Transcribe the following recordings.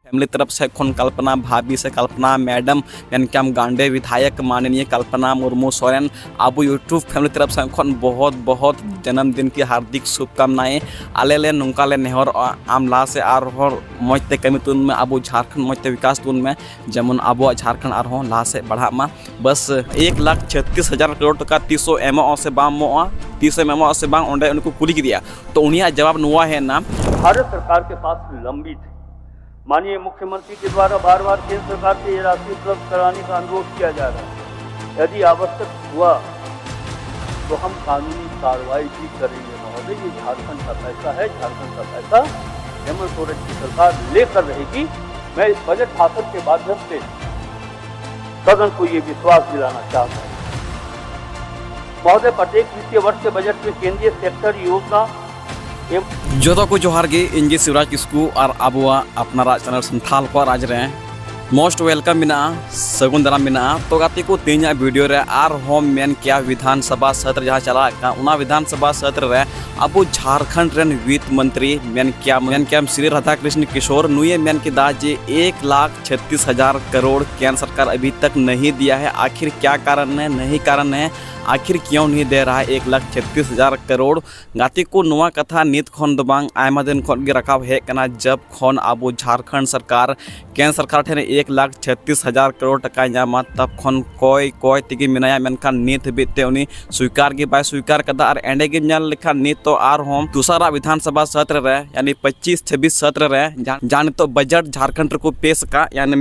Family तरफ से खुन कल्पना भाभी से कल्पना मैडम यानी गांडे विधायक माननीय कल्पना मुर्मू सोरेन अब यूट्यूब फैमिली तरफ से खुन बहुत बहुत जन्मदिन की हार्दिक शुभकामनाएं आले नौकाले नेहर आम ला से मजते कमी तुन में अब झारखंड मजते विकास तुन में जेमन अब झारखंड ला से बढ़ा मा बस 1,36,000 करोड़ टका 30 एमओ से बाम 30 एमओ से बांग ओंडे उनको कुली दिया तो उन्हें जवाब नुआ है ना भारत सरकार के पास लंबित है। माननीय मुख्यमंत्री के द्वारा बार बार केंद्र सरकार से ये राशि उपलब्ध कराने का अनुरोध किया जा रहा है। यदि आवश्यक हुआ तो हम कानूनी कार्रवाई भी करेंगे महोदय। ये झारखंड का पैसा है, झारखंड का पैसा हेमंत सोरेन की सरकार लेकर रहेगी। मैं इस बजट भाषण के माध्यम से सदन को ये विश्वास दिलाना चाहता हूँ महोदय, प्रत्येक वित्तीय वर्ष के बजट में केंद्रीय सेक्टर योजना जो को जोहार गे इंजी शिवराज किस्कू और अबुआ अपना चैनल संथाल को राज रहे मोस्ट वेलकम मिना सगुन दाराम मिना तो गाते को तीन वीडियो रे आर होम मेन क्या विधानसभा सत्र जहाँ चला उना विधानसभा सत्र रे अब झारखंड रेन वित्त मंत्री मेन क्या श्री राधाकृष्ण किशोर नुए मेन के दा जे 1,36,000 करोड़ केंद्र सरकार अभी तक नहीं दिया है। आखिर क्या कारण है, नहीं कारण है, आखिर क्यों नहीं दे रहा है 1,36,000 करोड़ गाते को नुआ कथा नित खन दबांग आयमा दिन खन गे रकाब है कना जब खन अब झारखंड सरकार केंद्र सरकार ठेने 1,36,000 करोड़ टका नामा तब खन कोय तिगी मिनाया मेनखान नित बीते उनी स्वीकार गे बाय स्वीकार कदा और एंडे गे नेल लेखान नित तो आर होम दूसरा विधानसभा सत्र रे यानी 25-26 सत्र रे जान तो बजट झारखंड को पेश का यानी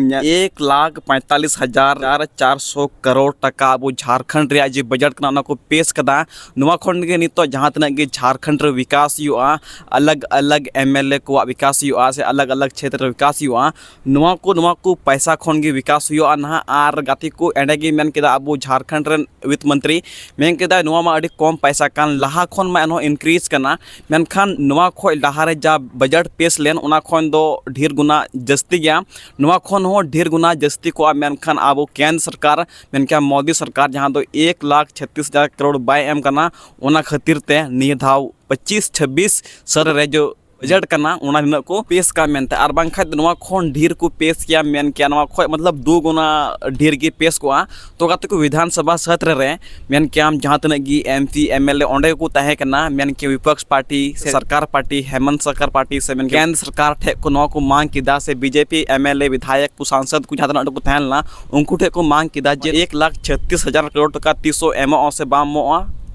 1,45,400 करोड़ टका अब झारखंड रे जी बजट को पेश कदा नुआ खंड के नितो जहाँ तना के झारखंड रे विकास हुआ अलग अलग एमएलए को विकास हुआ से अलग अलग क्षेत्र विकास हुआ नुआ को पैसा खन के विकास हुआ ना आर गाती को एंडे गे मेन केदा अब झारखंड रे वित्त मंत्री मेन केदा नुआ मा अडी कम पैसा कान लाहा खन मा एनो इंक्रीज कना मेनखान नुआ खोय लाहारे जा बजट पेश लेन उना खन दो ढेर गुना जस्ती गया नुआ खन हो ढेर गुना जस्ती को मेनखान अब केंद्र सरकार मेन क्या मोदी सरकार जहाँ दो 1,36,000 करोड़ बाय एम करना उना खातिर ते निये धाव 25-26 सर रे जो बजट करना उना दिन को पेश का मेनते और बांखाय नुआ खोन ढेर को पेश किया मेन क्या नुआ खोय मतलब 2 गुना ढेर के पेश को तो गाते को विधानसभा सत्र रे मेन क्या जहाँ तक की एमपी एमएलए ओंडे को तहे करना मेन के विपक्ष पार्टी से सरकार पार्टी हेमंत सरकार पार्टी से मेन केंद्र सरकार ठे को नुआ को मांग किदा से बीजेपी एमएलए विधायक को सांसद को जहाँ को तहलना उनको ठे को मांग किदा जे 1,36,000 करोड़ टका 30 एमओ से बाम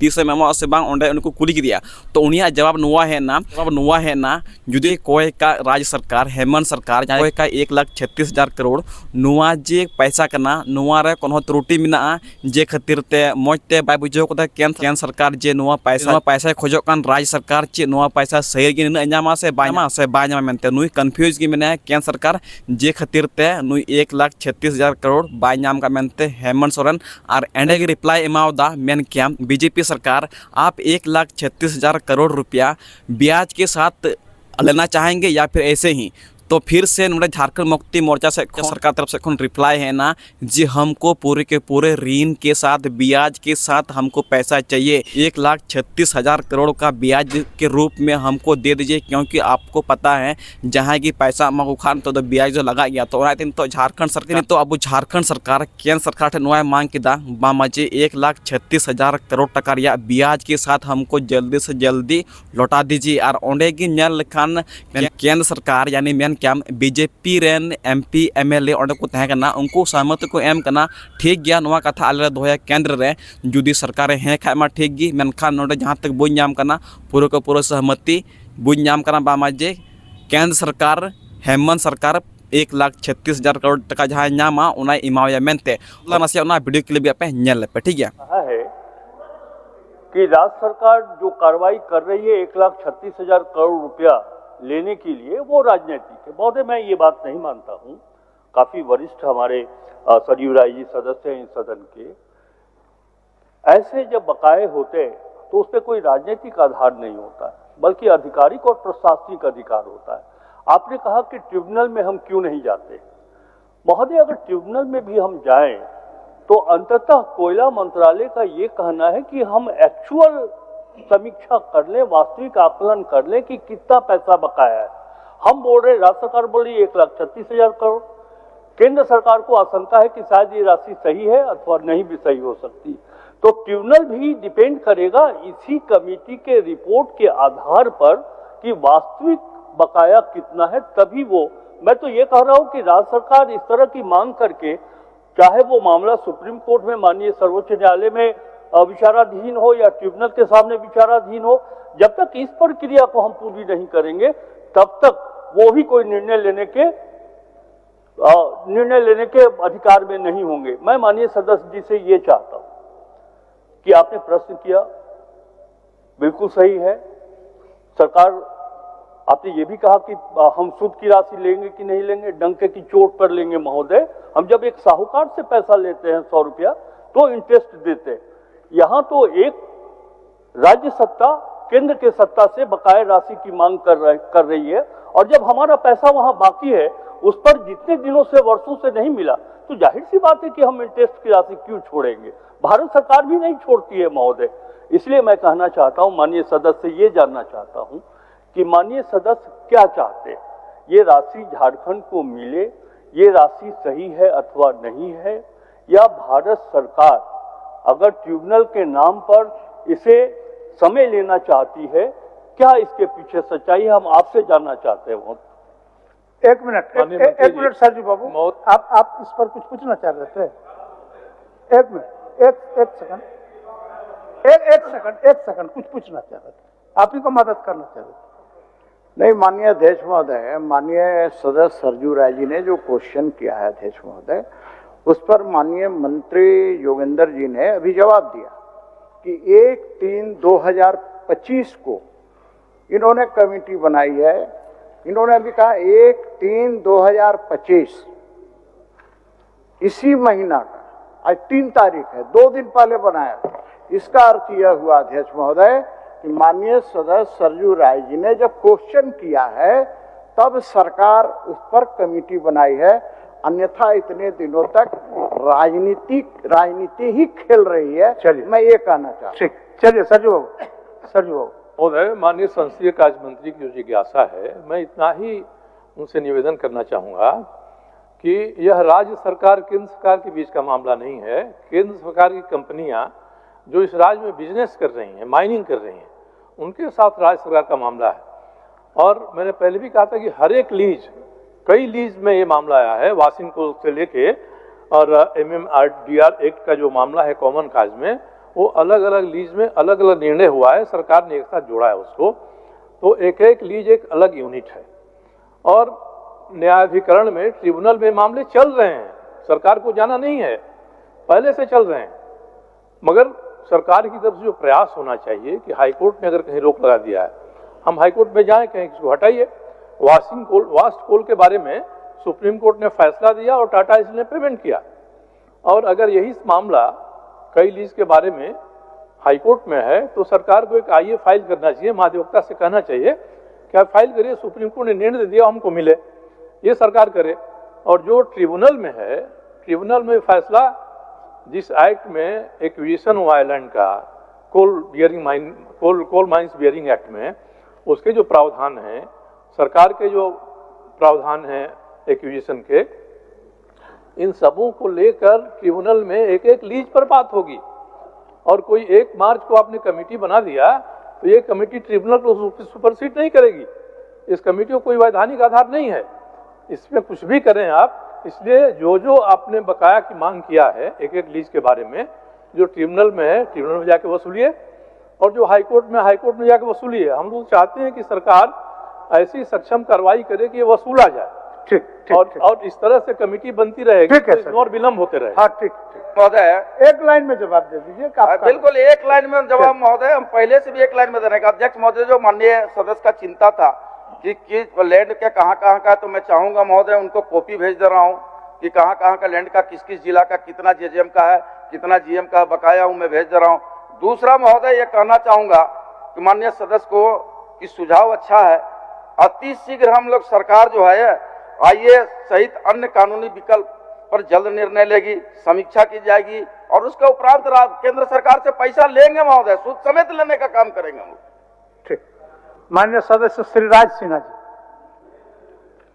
30 एमओ से बांग ओंडे उनको कुली दिया तो उन्हें जवाब नुआ है ना जुदे कोई का राज्य सरकार हेमंत सरकार कोई का 1,36,000 करोड़ नुआ जे पैसा करना नुआ रे कोनो त्रुटि मिना जे खातिर ते मजते बाय बुझो को केंद्र सरकार जे नुआ पैसा खोजो कान राज्य सरकार चे नुआ पैसा सही गे न न्यामा से बायमा मेनते नुई कंफ्यूज गे मिना केंद्र सरकार जे खातिर ते नुई 1,36,000 करोड़ बाय नाम का मेनते हेमंत सोरेन और एंडे के रिप्लाई एमाउदा मेन क्या बीजेपी सरकार आप 1,36,000 करोड़ रुपया ब्याज के साथ लेना चाहेंगे या फिर ऐसे ही तो फिर से नोड़े झारखंड मुक्ति मोर्चा से सरकार तरफ से कौन रिप्लाई है ना जी हमको पूरे के पूरे ऋण के साथ ब्याज के साथ हमको पैसा चाहिए 1,36,000 करोड़ का ब्याज के रूप में हमको दे दीजिए क्योंकि आपको पता है जहाँ की पैसा मगु खान तो ब्याज जो लगा गया तो झारखंड सरकार तो अब झारखंड सरकार केंद्र सरकार नुआ मांग किदा बामाजे 1,36,000 करोड़ टका ब्याज के साथ हमको जल्दी से जल्दी लौटा दीजिए और ओंडे की नेल खान केंद्र सरकार यानी मेन क्या बीजेपी रेन एमपी एमएलए ओंडे को तहे करना उनको सहमति को एम करना ठीक गया नुआ कथा आले दोया केंद्र रे जुदी सरकार है खाय मा ठीक गी मेनखान नोडे जहाँ तक बुझ नाम करना पूरे को पूरा सहमति बुझ नाम करना बामाजे केंद्र सरकार हेमंत सरकार 1,36,000 करोड़ टका जहाँ नामा उना इमाया मेनते नसिया उना वीडियो क्लिप पे नेल पे ठीक है कि राज्य सरकार जो कार्रवाई कर रही है 1,36,000 करोड़ रुपया लेने के लिए वो राजनीतिक है। बहुत मैं ये बात नहीं मानता हूँ। काफी वरिष्ठ हमारे सरयू राय जी सदस्य हैं इस सदन के। ऐसे जब बकाये होते तो उस पर कोई राजनीतिक आधार नहीं होता है बल्कि आधिकारिक और प्रशासनिक अधिकार होता है। आपने कहा कि ट्रिब्यूनल में हम क्यों नहीं जाते महोदय, अगर ट्रिब्यूनल में भी हम जाएं तो अंततः कोयला मंत्रालय का ये कहना है कि हम एक्चुअल समीक्षा कर लें, वास्तविक आकलन कर लें कि कितना पैसा बकाया है हम बोल रहे, राज्य सरकार बोल रही है 1,36,000 करोड़। केंद्र सरकार को आशंका है कि शायद ये राशि सही है अथवा नहीं भी सही हो सकती। तो ट्रिब्यूनल भी डिपेंड करेगा इसी कमेटी के रिपोर्ट के आधार पर कि वास्तविक बकाया कितना है, तभी वो, मैं तो ये कह रहा हूं कि राज्य सरकार इस तरह की मांग करके, चाहे वो मामला सुप्रीम कोर्ट में माननीय सर्वोच्च न्यायालय में विचाराधीन हो या ट्रिब्यूनल के सामने विचाराधीन हो, जब तक इस प्रक्रिया को हम पूरी नहीं करेंगे तब तक वो भी कोई निर्णय लेने के अधिकार में नहीं होंगे। मैं माननीय सदस्य जी से ये चाहता हूं कि आपने प्रश्न किया, बिल्कुल सही है। सरकार, आपने ये भी कहा कि हम सूद की राशि लेंगे कि नहीं लेंगे, डंके की चोट पर लेंगे महोदय। हम जब एक साहूकार से पैसा लेते हैं 100 रुपया तो इंटरेस्ट देते हैं। यहां तो एक राज्य सत्ता केंद्र के सत्ता से बकाया राशि की मांग कर रही है, और जब हमारा पैसा वहां बाकी है, उस पर जितने दिनों से, वर्षों से नहीं मिला, तो जाहिर सी बात है कि हम इंटरेस्ट की राशि क्यों छोड़ेंगे। भारत सरकार भी नहीं छोड़ती है महोदय। इसलिए मैं कहना चाहता हूं, माननीय सदस्य से ये जानना चाहता हूं कि माननीय सदस्य क्या चाहते हैं, ये राशि झारखंड को मिले, ये राशि सही है अथवा नहीं है, या भारत सरकार अगर ट्रिब्यूनल के नाम पर इसे समय लेना चाहती है, क्या इसके पीछे सच्चाई है, हम आपसे जानना चाहते हैं। एक मिनट सरजू बाबू, आप इस पर कुछ पूछना चाह रहे थे? एक मिनट, एक सेकंड, कुछ पूछना चाह रहे थे, आप ही को मदद करना चाह रहे थे। नहीं, माननीय अध्यक्ष महोदय, माननीय सदस्य सरजू राय जी ने जो क्वेश्चन किया है अध्यक्ष महोदय, उस पर माननीय मंत्री योगेंद्र जी ने अभी जवाब दिया कि 1/3/2025 को इन्होंने कमेटी बनाई है। इन्होंने अभी कहा 1/3/2025, इसी महीना का आज 3 तारीख है, 2 दिन पहले बनाया। इसका अर्थ यह हुआ अध्यक्ष महोदय कि माननीय सदस्य सरजू राय जी ने जब क्वेश्चन किया है तब सरकार उस पर कमेटी बनाई है, अन्यथा इतने दिनों तक राजनीति ही खेल रही है। चलिए, मैं ये कहना चाहता हूँ। ठीक, चलिए सरजू बाबू। महोदय, माननीय संसदीय कार्य मंत्री की जो जिज्ञासा है, मैं इतना ही उनसे निवेदन करना चाहूँगा कि यह राज्य सरकार केंद्र सरकार के बीच का मामला नहीं है। केंद्र सरकार की कंपनियां जो इस राज्य में बिजनेस कर रही हैं, माइनिंग कर रही हैं, उनके साथ राज्य सरकार का मामला है। और मैंने पहले भी कहा था कि हर एक लीज, कई लीज में ये मामला आया है, वाशिंग को से लेके और MMRDR एक्ट का जो मामला है कॉमन काज में, वो अलग अलग लीज में अलग अलग निर्णय हुआ है, सरकार ने एक साथ जोड़ा है उसको। तो एक एक लीज एक अलग यूनिट है, और न्यायाधिकरण में, ट्रिब्यूनल में मामले चल रहे हैं, सरकार को जाना नहीं है, पहले से चल रहे हैं। मगर सरकार की तरफ से जो प्रयास होना चाहिए कि हाईकोर्ट ने अगर कहीं रोक लगा दिया है, हम हाईकोर्ट में जाएं, कहीं इसको हटाइए। वास्ट कोल के बारे में सुप्रीम कोर्ट ने फैसला दिया और टाटा स्टील ने पेमेंट किया। और अगर यही मामला कई लीज के बारे में हाईकोर्ट में है तो सरकार को एक आईए फाइल करना चाहिए, महाधिवक्ता से कहना चाहिए कि आप फाइल करिए, सुप्रीम कोर्ट ने निर्णय दिया, हमको मिले, ये सरकार करे। और जो ट्रिब्यूनल में है, ट्रिब्यूनल में फैसला जिस एक्ट में एक्विजिशन हुआ है लैंड का, कोल माइंस बियरिंग एक्ट में, उसके जो प्रावधान हैं, सरकार के जो प्रावधान हैं एक्विजिशन के, इन सबों को लेकर ट्रिब्यूनल में एक एक लीज पर बात होगी। और कोई 1 मार्च को आपने कमेटी बना दिया तो ये कमेटी ट्रिब्यूनल को सुपरसीड नहीं करेगी। इस कमेटी को कोई वैधानिक आधार नहीं है, इसमें कुछ भी करें आप। इसलिए जो जो आपने बकाया की मांग किया है एक एक लीज के बारे में, जो ट्रिब्यूनल में है ट्रिब्यूनल में जाके वसूलिए, और जो हाईकोर्ट में जाके वसूलिए। हम लोग चाहते हैं कि सरकार ऐसी सक्षम कार्रवाई करे कि ये वसूला जाए। ठीक, और इस तरह से कमेटी बनती रहेगी, तो और विलम्ब होते रहे। हाँ, ठीक महोदय, एक लाइन में जवाब दे दीजिए। बिल्कुल एक लाइन में जवाब महोदय, हम पहले से भी एक लाइन में देने का। अध्यक्ष महोदय, जो माननीय सदस्य का चिंता था कि लैंड के कहाँ का, तो मैं चाहूंगा महोदय उनको कॉपी भेज दे रहा हूँ कि कहाँ का लैंड का, किस किस जिला का, कितना जेजेएम का है, कितना जीएम का बकाया हूँ, मैं भेज दे रहा हूँ। दूसरा महोदय ये कहना चाहूंगा कि माननीय सदस्य को कि सुझाव अच्छा है, अति शीघ्र हम लोग सरकार जो है आईए सहित अन्य कानूनी विकल्प पर जल्द निर्णय लेगी, समीक्षा की जाएगी, और उसके उपरांत केंद्र सरकार से पैसा लेंगे महोदय, सूद समेत लेने का काम करेंगे हम। ठीक, माननीय सदस्य श्री राज सिन्हा जी।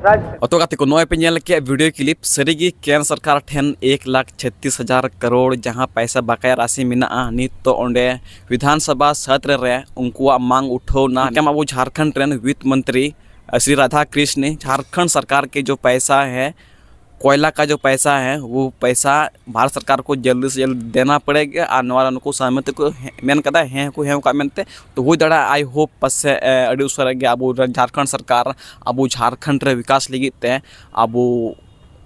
राज्य अतो गाते को नोए पे नेल के वीडियो क्लिप सरीगी केंद्र सरकार ठेन 1,36,000 करोड़ जहां पैसा बकाया राशि मेना नित तो ओंडे विधानसभा सत्र रे उनकुआ मांग उठौना केम अब झारखंड रेन वित्त मंत्री श्री राधा कृष्ण ने झारखंड सरकार के जो पैसा है कोयला का जो पैसा है वो पैसा भारत सरकार को जल्दी से जल्द देना पड़ेगा और नवा उनको सहमति को मेन कदा हैं को हैं का मेनते तो वो दड़ा आई होप पस अड़ी उसर गे अब झारखंड सरकार अब झारखंड रे विकास लगी ते अब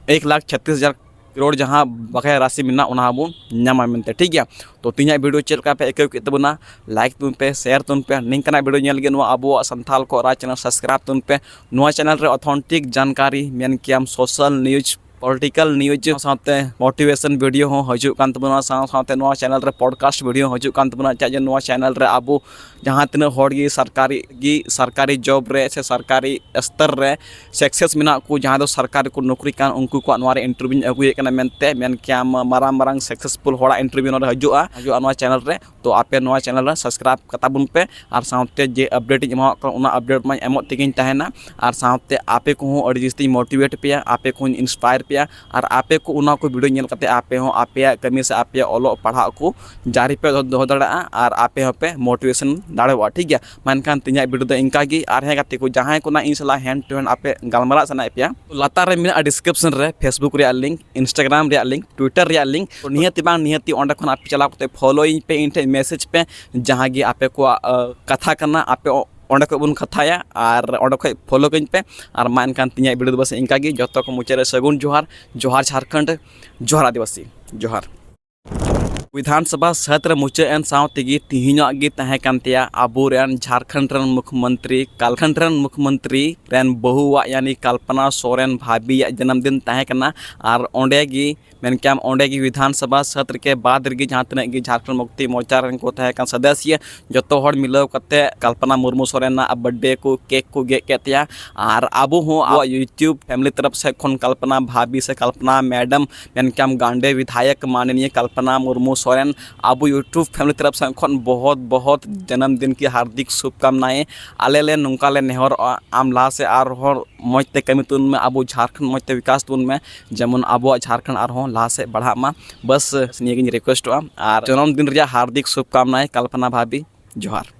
1,36,000 करोड़ जहाँ बकाया राशि मिलना उन्हें अब नामा मेनते ठीक है। तो तीन वीडियो चल का पे एक तबना लाइक तुम पे शेयर तुम पे निंकना वीडियो नेल गे अब संथाल को राज चैनल सब्सक्राइब तुम पे नवा चैनल रे ऑथेंटिक जानकारी मेन कि हम सोशल न्यूज पॉलिटिकल न्यूज साथे मोटिवेशन वीडियो हो हजु कान तबना साथे नवा चैनल रे पॉडकास्ट वीडियो हजु कान तबना चाहे नवा चैनल रे अब जहाँ तीन होड़ गी सरकारी जॉब रे से सरकारी स्तर रे सक्सेस मिना को जहाँ दो सरकारी को नौकरी कान उनको को नवा रे इंटरव्यू अगुए कना मेनते मेन क्या मारांग सक्सेसफुल होड़ा इंटरव्यू नरे हजुआ नवा चैनल रे तो आपे नवा चैनल रे सब्सक्राइब कताबुन पे और साथे जे अपडेट एमा उना अपडेट मा एमो तिगिन तहना और साथे आपे को अड़ी जस्ती मोटिवेट पे आपे को इंस्पायर पे और आपे को उना को वीडियो नेल कते आपे हो आपे कमी से आपे ओलो पढ़ा को जारी पे दो दड़ा और आपे हो पे मोटिवेशन दाड़ेवा ठीक है। मानखान तिना वीडियो दो इनका गी और हे गाते को जहां को ना इन सला हैंड टू हैंड आपे गलमरा सना पे तो लातार रे मेना डिस्क्रिप्शन रे फेसबुक रे लिंक इंस्टाग्राम रे लिंक ट्विटर रे लिंक तो नियति ओंडे खन आप चला कते फॉलोइंग पे इन मैसेज पे जहां गी आपे को कथा करना आपे ओंडे को बन कथाया और ओंडे को फॉलो कइन पे और मानखान तिना वीडियो बस इनका गी जतो को मुचे रे सगुन जोहार जोहार झारखंड जोहार आदिवासी जोहार विधानसभा सत्र मुचान सावतेगी तिहिनागी तहकनतिया अबुरेन झारखंड रन मुख्यमंत्री कालखंड रन मुख्यमंत्री रेन बहुआ यानी कल्पना सोरेन भाभी जन्मदिन तहकना और ओंडेगी मेन क्या ओंडेगी विधानसभा सत्र के बाद रगी जहाँ तक झारखंड मुक्ति मोर्चा रन को तहकन सदस्य जो हड़ मिलाव कते कल्पना मुर्मू सोरेन बर्थडे को केक को गे केतिया और आबू हो आ यूट्यूब फैमिली तरफ से खन कल्पना भाभी से कल्पना मैडम मेन क्या गांडे विधायक माननीय कल्पना मुर्मू सोरेन अब यूट्यूब फैमिली तरफ से खन बहुत बहुत जन्मदिन की हार्दिक शुभकामनाएं आले नौका ले नेहर आम ला से और मजते कमी तुन में अब झारखंड मजते विकास तुन में जेमन अब झारखंड और ला से बढ़ा मा बस निये रिक्वेस्ट और जन्मदिन हार्दिक शुभकामनाएं कल्पना भाभी जोहार।